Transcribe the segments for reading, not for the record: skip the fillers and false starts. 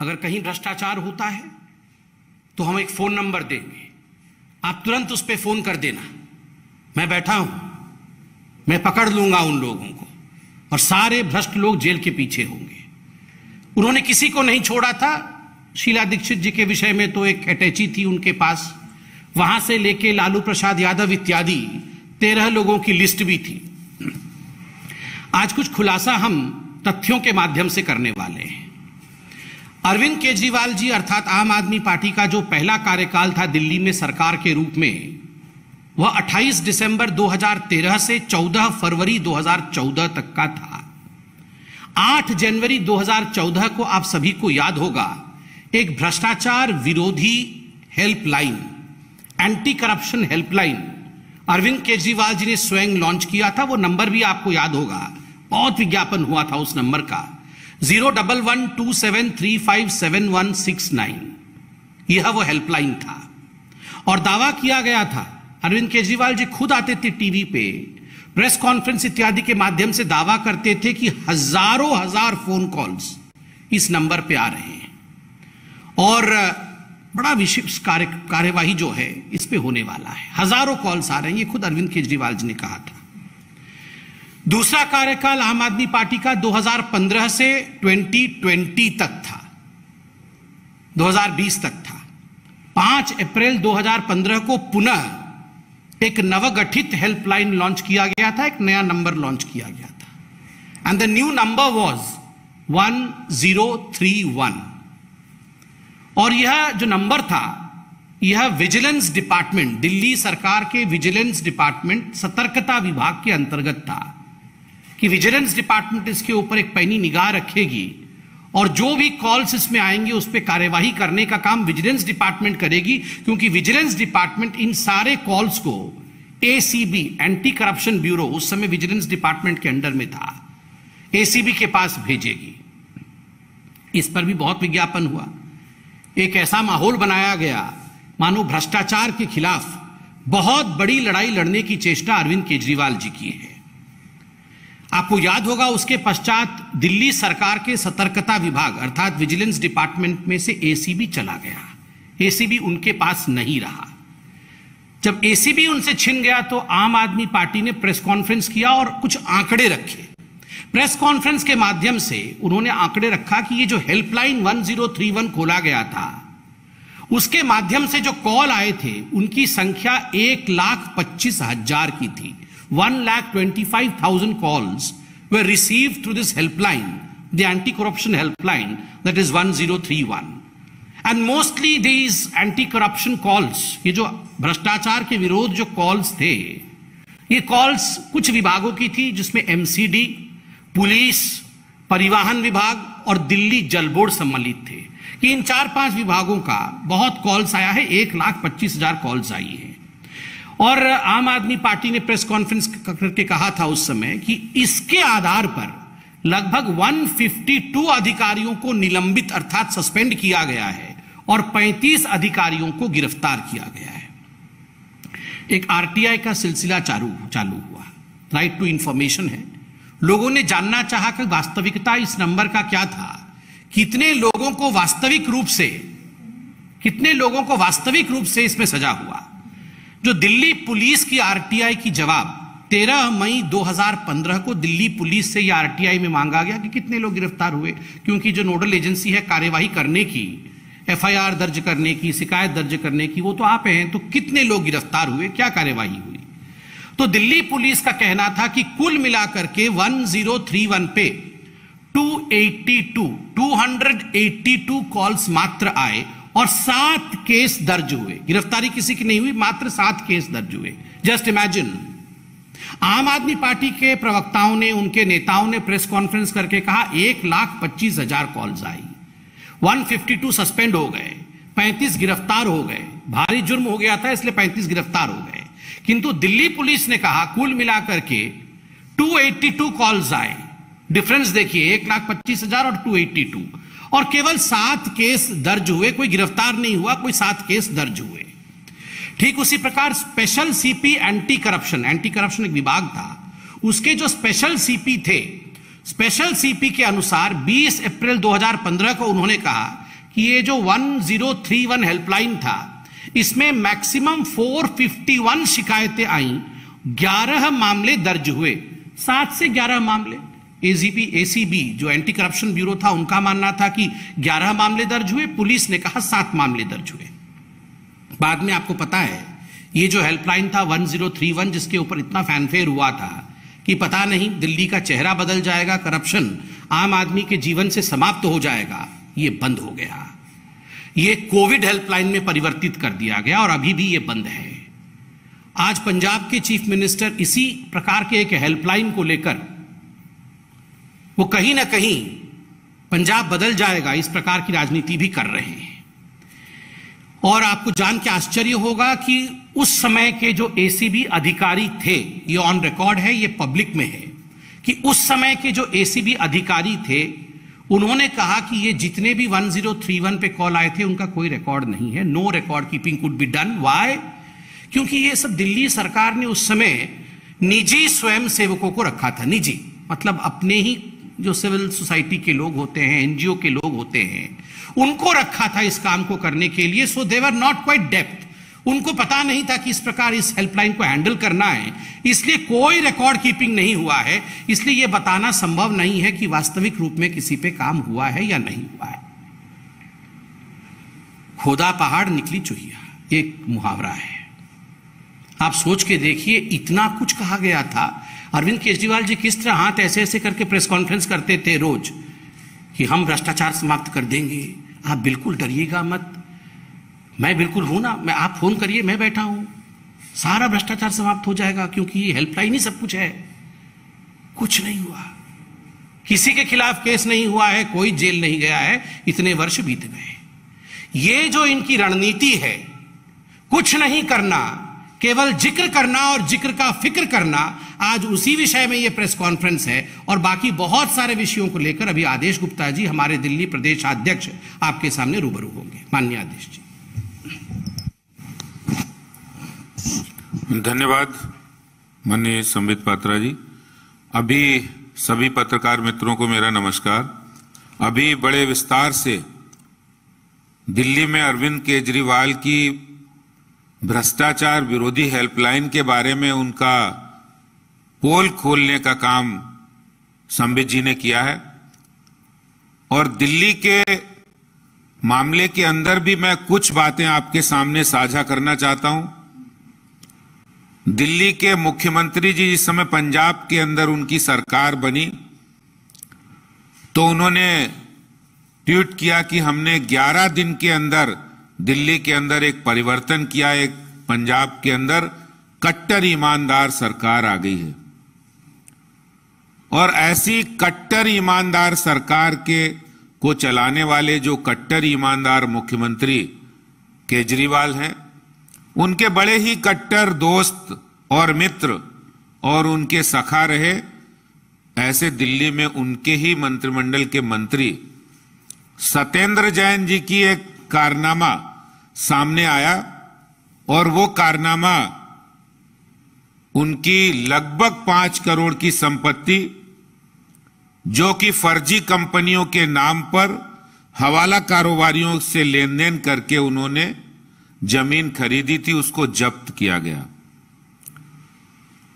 अगर कहीं भ्रष्टाचार होता है तो हम एक फोन नंबर देंगे, आप तुरंत उस पर फोन कर देना, मैं बैठा हूं, मैं पकड़ लूंगा उन लोगों को और सारे भ्रष्ट लोग जेल के पीछे होंगे। उन्होंने किसी को नहीं छोड़ा था। शीला दीक्षित जी के विषय में तो एक अटैची थी उनके पास, वहां से लेके लालू प्रसाद यादव इत्यादि 13 लोगों की लिस्ट भी थी। आज कुछ खुलासा हम तथ्यों के माध्यम से करने वाले हैं। अरविंद केजरीवाल जी अर्थात आम आदमी पार्टी का जो पहला कार्यकाल था दिल्ली में सरकार के रूप में, वह 28 दिसंबर 2013 से 14 फरवरी 2014 तक का था। 8 जनवरी 2014 को आप सभी को याद होगा, एक भ्रष्टाचार विरोधी helpline, anti corruption helpline Arvind Kejriwal ji ने स्वयं लॉन्च किया था। वो नंबर भी आपको याद होगा, बहुत विज्ञापन हुआ था उस नंबर का, 01127357169। यह वो हेल्पलाइन था और दावा किया गया था, अरविंद केजरीवाल जी खुद आते थे टीवी पे, प्रेस कॉन्फ्रेंस इत्यादि के माध्यम से दावा करते थे कि हजारों हजार फोन कॉल्स इस नंबर पे आ रहे हैं और बड़ा विशेष कार्यवाही जो है इस पे होने वाला है। हजारों कॉल्स आ रहे हैं, ये खुद अरविंद केजरीवाल जी ने कहा था। दूसरा कार्यकाल आम आदमी पार्टी का 2015 से 2020 तक था, 2020 तक था। 5 अप्रैल 2015 को पुनः एक नवगठित हेल्पलाइन लॉन्च किया गया था, एक नया नंबर लॉन्च किया गया था and the new number was 1031। और यह जो नंबर था, यह विजिलेंस डिपार्टमेंट, दिल्ली सरकार के विजिलेंस डिपार्टमेंट सतर्कता विभाग के अंतर्गत था कि विजिलेंस डिपार्टमेंट इसके ऊपर एक पैनी निगाह रखेगी और जो भी कॉल्स इसमें आएंगे उस पर कार्यवाही करने का काम विजिलेंस डिपार्टमेंट करेगी, क्योंकि विजिलेंस डिपार्टमेंट इन सारे कॉल्स को एसीबी, एंटी करप्शन ब्यूरो, उस समय विजिलेंस डिपार्टमेंट के अंडर में था, एसीबी के पास भेजेगी। इस पर भी बहुत विज्ञापन हुआ। एक ऐसा माहौल बनाया गया मानो भ्रष्टाचार के खिलाफ बहुत बड़ी लड़ाई लड़ने की चेष्टा अरविंद केजरीवाल जी की है। आपको याद होगा उसके पश्चात दिल्ली सरकार के सतर्कता विभाग अर्थात विजिलेंस डिपार्टमेंट में से एसीबी चला गया, एसीबी उनके पास नहीं रहा। जब एसीबी उनसे छिन गया तो आम आदमी पार्टी ने प्रेस कॉन्फ्रेंस किया और कुछ आंकड़े रखे। प्रेस कॉन्फ्रेंस के माध्यम से उन्होंने आंकड़े रखा कि ये जो हेल्पलाइन 1031 खोला गया था, उसके माध्यम से जो कॉल आए थे उनकी संख्या 1,25,000 की थी। 1,25,000 calls were received through this helpline, the anti-corruption helpline, that is 1031. And mostly these anti-corruption calls, ये जो भ्रष्टाचार के विरोध जो कॉल्स थे, ये कॉल्स कुछ विभागों की थी जिसमें एमसीडी, पुलिस, परिवहन विभाग और दिल्ली जल बोर्ड सम्मिलित थे कि इन 4-5 विभागों का बहुत कॉल्स आया है। 1,25,000 कॉल्स आई है और आम आदमी पार्टी ने प्रेस कॉन्फ्रेंस करके कहा था उस समय कि इसके आधार पर लगभग 152 अधिकारियों को निलंबित अर्थात सस्पेंड किया गया है और 35 अधिकारियों को गिरफ्तार किया गया है। एक आरटीआई का सिलसिला चालू हुआ, राइट टू इंफॉर्मेशन है। लोगों ने जानना चाहा कि वास्तविकता इस नंबर का क्या था, कितने लोगों को वास्तविक रूप से इसमें सजा हुआ। जो दिल्ली पुलिस की आरटीआई की जवाब 13 मई 2015 को दिल्ली पुलिस से यह आरटीआई में मांगा गया कि कितने लोग गिरफ्तार हुए, क्योंकि जो नोडल एजेंसी है कार्यवाही करने की, एफआईआर दर्ज करने की, शिकायत दर्ज करने की, वो तो आप हैं, तो कितने लोग गिरफ्तार हुए, क्या कार्यवाही हुई। तो दिल्ली पुलिस का कहना था कि कुल मिलाकर के 1031 पे 282 कॉल्स मात्र आए और 7 केस दर्ज हुए। गिरफ्तारी किसी की नहीं हुई, मात्र 7 केस दर्ज हुए। Just imagine. आम आदमी पार्टी के प्रवक्ताओं ने, उनके नेताओं ने प्रेस कॉन्फ्रेंस करके कहा 1,25,000 कॉल्स आई, 152 सस्पेंड हो गए, 35 गिरफ्तार हो गए। भारी जुर्म हो गया था इसलिए 35 गिरफ्तार हो गए। किंतु दिल्ली पुलिस ने कहा कुल मिलाकर के 282 कॉल्स आए। डिफरेंस देखिए, 1,25,000 और 282, और केवल 7 केस दर्ज हुए, कोई गिरफ्तार नहीं हुआ, कोई 7 केस दर्ज हुए। ठीक उसी प्रकार स्पेशल सीपी एंटी करप्शन एक विभाग था, उसके जो स्पेशल सीपी थे, स्पेशल सीपी के अनुसार 20 अप्रैल 2015 को उन्होंने कहा कि ये जो 1031 हेल्पलाइन था, इसमें मैक्सिमम 451 शिकायतें आई, 11 मामले दर्ज हुए, 7 से 11 मामले। एसीबी जो एंटी करप्शन ब्यूरो था, उनका मानना था कि 11 मामले दर्ज हुए, पुलिस ने कहा 7 मामले दर्ज हुए। बाद में आपको पता है ये जो हेल्पलाइन था 1031, जिसके ऊपर इतना फैनफेयर हुआ था कि पता नहीं दिल्ली का चेहरा बदल जाएगा, करप्शन आम आदमी के जीवन से समाप्त हो जाएगा, ये बंद हो गया। ये कोविड हेल्पलाइन में परिवर्तित कर दिया गया और अभी भी ये बंद है। आज पंजाब के चीफ मिनिस्टर इसी प्रकार के एक हेल्पलाइन को लेकर वो कहीं ना कहीं पंजाब बदल जाएगा इस प्रकार की राजनीति भी कर रहे हैं। और आपको जान के आश्चर्य होगा कि उस समय के जो एसीबी अधिकारी थे, ये ऑन रिकॉर्ड है, ये पब्लिक में है, कि उस समय के जो एसीबी अधिकारी थे उन्होंने कहा कि ये जितने भी 1031 पे कॉल आए थे उनका कोई रिकॉर्ड नहीं है, no record keeping could be done. Why? क्योंकि ये सब दिल्ली सरकार ने उस समय निजी स्वयं सेवकों को रखा था। निजी मतलब अपने ही जो सिविल सोसाइटी के लोग होते हैं, एनजीओ के लोग होते हैं, उनको रखा था इस काम को करने के लिए। सो दे वर नॉट क्वाइट डेप्थ, उनको पता नहीं था कि इस प्रकार इस हेल्पलाइन को हैंडल करना है, इसलिए कोई रिकॉर्ड कीपिंग नहीं हुआ है। इसलिए यह बताना संभव नहीं है कि वास्तविक रूप में किसी पे काम हुआ है या नहीं हुआ है। खोदा पहाड़ निकली चुहिया, एक मुहावरा है। आप सोच के देखिए, इतना कुछ कहा गया था। अरविंद केजरीवाल जी किस तरह हाथ ऐसे ऐसे करके प्रेस कॉन्फ्रेंस करते थे रोज कि हम भ्रष्टाचार समाप्त कर देंगे, आप बिल्कुल डरिएगा मत, मैं बिल्कुल हूं ना, मैं, आप फोन करिए, मैं बैठा हूं, सारा भ्रष्टाचार समाप्त हो जाएगा, क्योंकि ये हेल्पलाइन ही सब कुछ है। कुछ नहीं हुआ, किसी के खिलाफ केस नहीं हुआ है, कोई जेल नहीं गया है, इतने वर्ष बीत गए। ये जो इनकी रणनीति है, कुछ नहीं करना, केवल जिक्र करना और जिक्र का फिक्र करना, आज उसी विषय में यह प्रेस कॉन्फ्रेंस है। और बाकी बहुत सारे विषयों को लेकर अभी आदेश गुप्ता जी, हमारे दिल्ली प्रदेश अध्यक्ष, आपके सामने रूबरू होंगे। माननीय आदेश जी। धन्यवाद माननीय संबित पात्रा जी। अभी सभी पत्रकार मित्रों को मेरा नमस्कार। अभी बड़े विस्तार से दिल्ली में अरविंद केजरीवाल की भ्रष्टाचार विरोधी हेल्पलाइन के बारे में उनका पोल खोलने का काम संबित जी ने किया है। और दिल्ली के मामले के अंदर भी मैं कुछ बातें आपके सामने साझा करना चाहता हूं। दिल्ली के मुख्यमंत्री जी जिस समय पंजाब के अंदर उनकी सरकार बनी तो उन्होंने ट्वीट किया कि हमने 11 दिन के अंदर दिल्ली के अंदर एक परिवर्तन किया, एक पंजाब के अंदर कट्टर ईमानदार सरकार आ गई है। और ऐसी कट्टर ईमानदार सरकार को चलाने वाले जो कट्टर ईमानदार मुख्यमंत्री केजरीवाल हैं, उनके बड़े ही कट्टर दोस्त और मित्र और उनके सखा रहे ऐसे दिल्ली में उनके ही मंत्रिमंडल के मंत्री सत्येंद्र जैन जी की एक कारनामा सामने आया। और वो कारनामा उनकी लगभग 5 करोड़ की संपत्ति, जो कि फर्जी कंपनियों के नाम पर हवाला कारोबारियों से लेन देन करके उन्होंने जमीन खरीदी थी, उसको जब्त किया गया।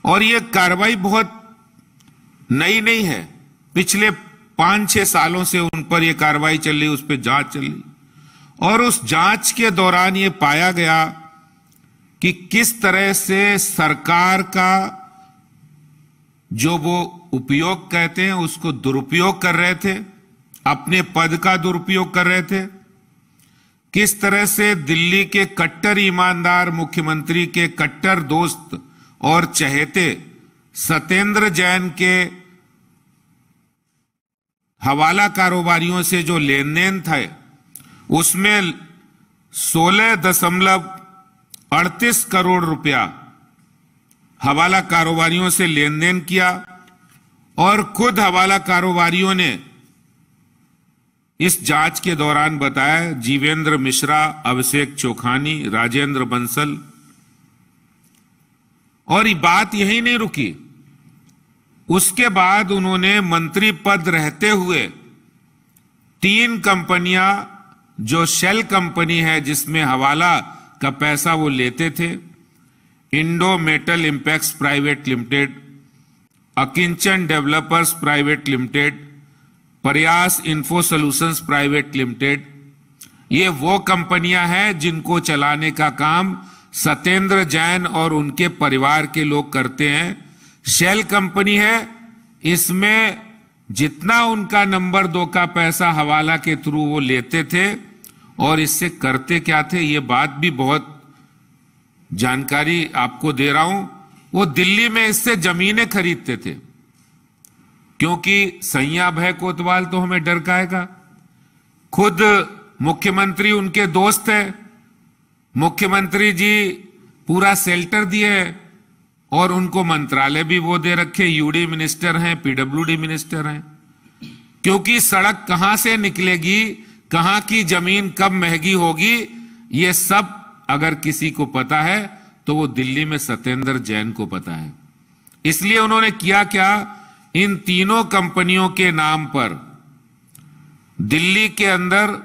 और यह कार्रवाई बहुत नई नहीं है, पिछले 5-6 सालों से उन पर यह कार्रवाई चल रही, उस पर जांच चल रही। और उस जांच के दौरान यह पाया गया कि किस तरह से सरकार का जो वो उपयोग कहते हैं उसको दुरुपयोग कर रहे थे, अपने पद का दुरुपयोग कर रहे थे। किस तरह से दिल्ली के कट्टर ईमानदार मुख्यमंत्री के कट्टर दोस्त और चहेते सत्येंद्र जैन के हवाला कारोबारियों से जो लेन देन था उसमें 16.38 करोड़ रुपया हवाला कारोबारियों से लेन देन किया। और खुद हवाला कारोबारियों ने इस जांच के दौरान बताया, जीवेंद्र मिश्रा, अभिषेक चोखानी, राजेंद्र बंसल। और ये बात यही नहीं रुकी, उसके बाद उन्होंने मंत्री पद रहते हुए 3 कंपनियां जो शेल कंपनी है जिसमें हवाला का पैसा वो लेते थे, Indo metal impex private limited, Akinchan developers private limited, Prayas info solutions private limited, ये वो कंपनियां हैं जिनको चलाने का काम सत्येंद्र जैन और उनके परिवार के लोग करते हैं। शेल कंपनी है, इसमें जितना उनका नंबर 2 का पैसा हवाला के थ्रू वो लेते थे और इससे करते क्या थे, ये बात भी बहुत जानकारी आपको दे रहा हूं। वो दिल्ली में इससे जमीनें खरीदते थे, क्योंकि सैया भय कोतवाल तो हमें डर काएगा। खुद मुख्यमंत्री उनके दोस्त है, मुख्यमंत्री जी पूरा शेल्टर दिए है और उनको मंत्रालय भी वो दे रखे, यूडी मिनिस्टर हैं, पीडब्ल्यूडी मिनिस्टर हैं। क्योंकि सड़क कहां से निकलेगी, कहां की जमीन कब महंगी होगी, ये सब अगर किसी को पता है तो वो दिल्ली में सत्येंद्र जैन को पता है। इसलिए उन्होंने किया क्या, इन तीनों कंपनियों के नाम पर दिल्ली के अंदर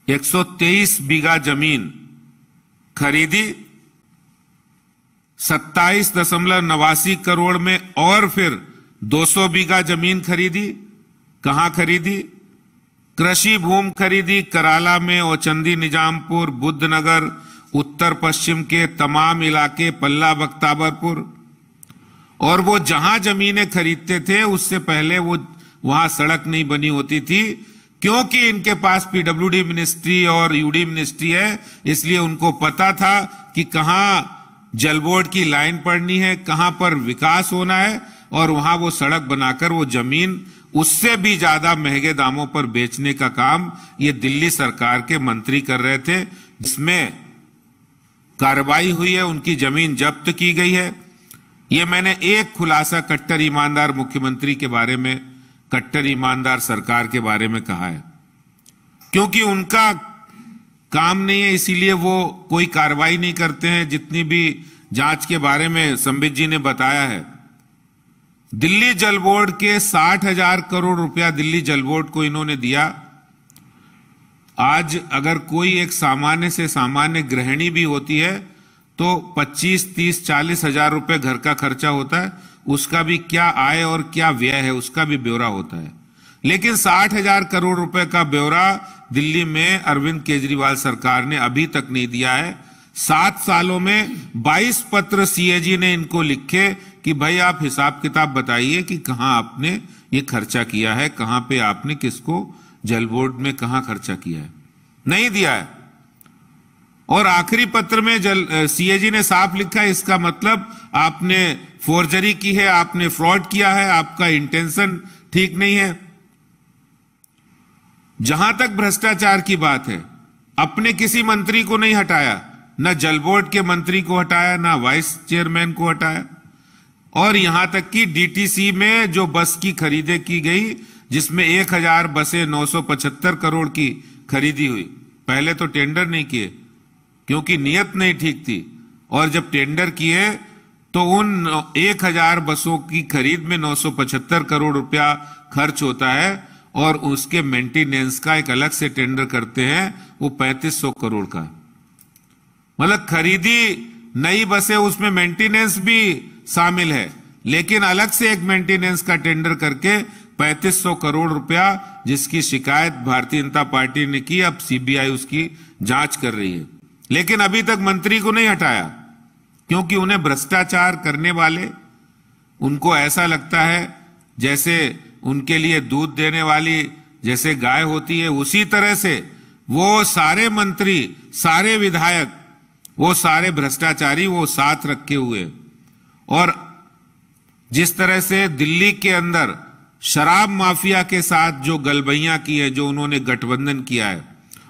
123 बीघा जमीन खरीदी, 27.89 करोड़ में, और फिर 200 बीघा जमीन खरीदी। कहां खरीदी? कृषि भूमि खरीदी कराला में, ओचंदी, निजामपुर, बुद्धनगर, उत्तर पश्चिम के तमाम इलाके, पल्ला, बख्ताबरपुर। और वो जहां जमीनें खरीदते थे उससे पहले वो वहां सड़क नहीं बनी होती थी, क्योंकि इनके पास पीडब्ल्यूडी मिनिस्ट्री और यूडी मिनिस्ट्री है, इसलिए उनको पता था कि कहां जल बोर्ड की लाइन पड़नी है, कहां पर विकास होना है, और वहां वो सड़क बनाकर वो जमीन उससे भी ज्यादा महंगे दामों पर बेचने का काम ये दिल्ली सरकार के मंत्री कर रहे थे, जिसमें कार्रवाई हुई है, उनकी जमीन जब्त की गई है। ये मैंने एक खुलासा कट्टर ईमानदार मुख्यमंत्री के बारे में, कट्टर ईमानदार सरकार के बारे में कहा है, क्योंकि उनका काम नहीं है, इसीलिए वो कोई कार्रवाई नहीं करते हैं। जितनी भी जांच के बारे में संबित जी ने बताया है, दिल्ली जल बोर्ड के 60,000 करोड़ रुपया दिल्ली जल बोर्ड को इन्होंने दिया। आज अगर कोई एक सामान्य से सामान्य गृहिणी भी होती है तो 25, 30, 40 हजार रुपए घर का खर्चा होता है, उसका भी क्या आय और क्या व्यय है उसका भी ब्यौरा होता है। लेकिन 60,000 करोड़ रुपए का ब्यौरा दिल्ली में अरविंद केजरीवाल सरकार ने अभी तक नहीं दिया है। 7 सालों में 22 पत्र सीएजी ने इनको लिखे कि भाई आप हिसाब किताब बताइए कि कहां आपने ये खर्चा किया है, कहां पे आपने किसको जल बोर्ड में कहां खर्चा किया है, नहीं दिया है। और आखिरी पत्र में सीएजी ने साफ लिखा है, इसका मतलब आपने फोर्जरी की है, आपने फ्रॉड किया है, आपका इंटेंशन ठीक नहीं है। जहां तक भ्रष्टाचार की बात है, अपने किसी मंत्री को नहीं हटाया, न जल बोर्ड के मंत्री को हटाया, ना वाइस चेयरमैन को हटाया। और यहां तक कि डीटीसी में जो बस की खरीदे की गई, जिसमें 1000 बसें 975 करोड़ की खरीदी हुई, पहले तो टेंडर नहीं किए क्योंकि नियत नहीं ठीक थी, और जब टेंडर किए तो उन 1000 बसों की खरीद में 975 करोड़ रुपया खर्च होता है, और उसके मेंटेनेंस का एक अलग से टेंडर करते हैं, वो 3500 करोड़ का। मतलब खरीदी नई बसें, उसमें मेंटेनेंस भी शामिल है, लेकिन अलग से एक मेंटेनेंस का टेंडर करके 3500 करोड़ रुपया, जिसकी शिकायत भारतीय जनता पार्टी ने की, अब सीबीआई उसकी जांच कर रही है। लेकिन अभी तक मंत्री को नहीं हटाया, क्योंकि उन्हें भ्रष्टाचार करने वाले, उनको ऐसा लगता है जैसे उनके लिए दूध देने वाली जैसे गाय होती है, उसी तरह से वो सारे मंत्री, सारे विधायक, वो सारे भ्रष्टाचारी वो साथ रखे हुए। और जिस तरह से दिल्ली के अंदर शराब माफिया के साथ जो गलबैयां की है, जो उन्होंने गठबंधन किया है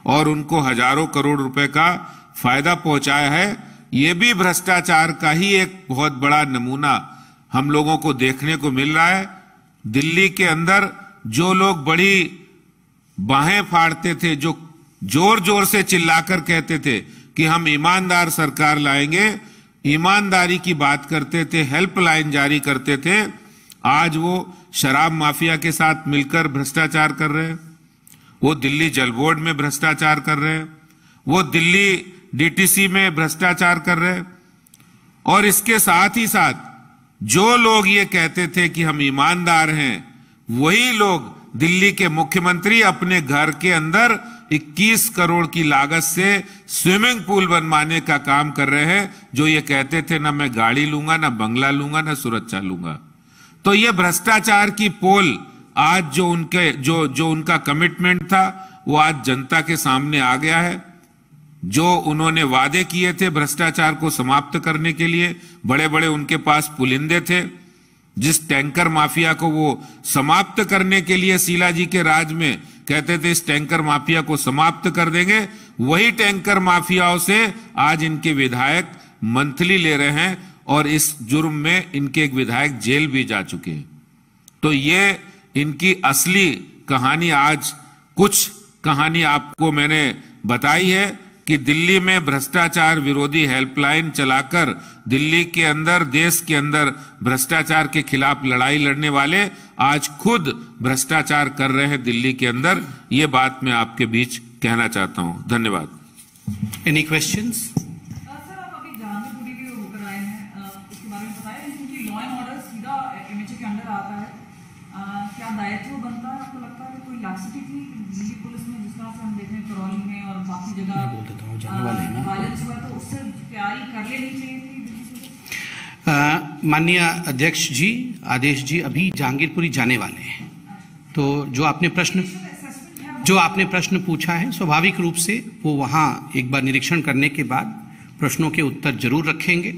और उनको हजारों करोड़ रुपए का फायदा पहुंचाया है, ये भी भ्रष्टाचार का ही एक बहुत बड़ा नमूना हम लोगों को देखने को मिल रहा है। दिल्ली के अंदर जो लोग बड़ी बाहें फाड़ते थे, जो जोर जोर से चिल्लाकर कहते थे कि हम ईमानदार सरकार लाएंगे, ईमानदारी की बात करते थे, हेल्पलाइन जारी करते थे, आज वो शराब माफिया के साथ मिलकर भ्रष्टाचार कर रहे हैं। वो दिल्ली जल बोर्ड में भ्रष्टाचार कर रहे हैं, वो दिल्ली डीटीसी में भ्रष्टाचार कर रहे हैं। और इसके साथ ही साथ जो लोग ये कहते थे कि हम ईमानदार हैं, वही लोग दिल्ली के मुख्यमंत्री अपने घर के अंदर 21 करोड़ की लागत से स्विमिंग पूल बनवाने का काम कर रहे हैं, जो ये कहते थे ना मैं गाड़ी लूंगा, ना बंगला लूंगा, ना सुरक्षा लूंगा। तो ये भ्रष्टाचार की पोल आज जो उनका कमिटमेंट था वो आज जनता के सामने आ गया है। जो उन्होंने वादे किए थे भ्रष्टाचार को समाप्त करने के लिए, बड़े बड़े उनके पास पुलिंदे थे। जिस टैंकर माफिया को वो समाप्त करने के लिए शीला जी के राज में कहते थे इस टैंकर माफिया को समाप्त कर देंगे, वही टैंकर माफियाओं से आज इनके विधायक मंथली ले रहे हैं और इस जुर्म में इनके एक विधायक जेल भी जा चुके हैं। तो ये इनकी असली कहानी, आज कुछ कहानी आपको मैंने बताई है कि दिल्ली में भ्रष्टाचार विरोधी हेल्पलाइन चलाकर दिल्ली के अंदर, देश के अंदर भ्रष्टाचार के खिलाफ लड़ाई लड़ने वाले आज खुद भ्रष्टाचार कर रहे हैं दिल्ली के अंदर। ये बात मैं आपके बीच कहना चाहता हूं। धन्यवाद। Any questions? सर, आप अभी जहांगीरपुरी के होकर आए हैं, उसके बारे में बताया, क्योंकि लॉ एंड ऑर्डर सीधा एमएचए के अंडर आता है। क्या दायित्व बनता है, आपको लगता है कि कोई लैक्सिटी थी दिल्ली पुलिस में, जिस तरह से हम देख रहे हैं करौली में और बाकी जगह वायलेंस हुआ, तो उससे तैयारी कर लेनी चाहिए थी? माननीय अध्यक्ष जी, आदेश जी अभी जहांगीरपुरी जाने वाले हैं, तो जो आपने प्रश्न पूछा है, स्वाभाविक रूप से वो वहां एक बार निरीक्षण करने के बाद प्रश्नों के उत्तर जरूर रखेंगे।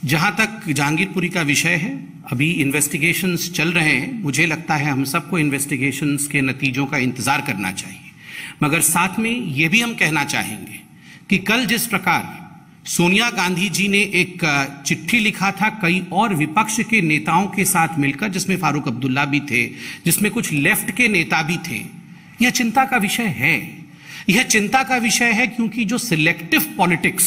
जहां तक जहांगीरपुरी का विषय है, अभी इन्वेस्टिगेशंस चल रहे हैं। मुझे लगता है हम सबको इन्वेस्टिगेशंस के नतीजों का इंतजार करना चाहिए, मगर साथ में ये भी हम कहना चाहेंगे कि कल जिस प्रकार सोनिया गांधी जी ने एक चिट्ठी लिखा था कई और विपक्ष के नेताओं के साथ मिलकर, जिसमें फारूक अब्दुल्ला भी थे, जिसमें कुछ लेफ्ट के नेता भी थे, यह चिंता का विषय है। यह चिंता का विषय है क्योंकि जो सिलेक्टिव पॉलिटिक्स,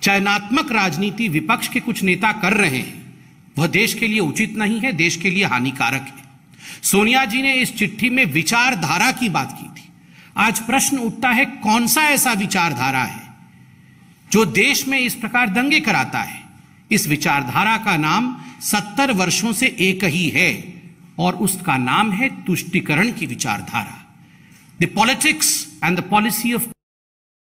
चयनात्मक राजनीति विपक्ष के कुछ नेता कर रहे हैं, वह देश के लिए उचित नहीं है, देश के लिए हानिकारक है। सोनिया जी ने इस चिट्ठी में विचारधारा की बात की थी। आज प्रश्न उठता है, कौन सा ऐसा विचारधारा है जो देश में इस प्रकार दंगे कराता है? इस विचारधारा का नाम 70 वर्षों से एक ही है और उसका नाम है तुष्टीकरण की विचारधारा। The politics and the policy of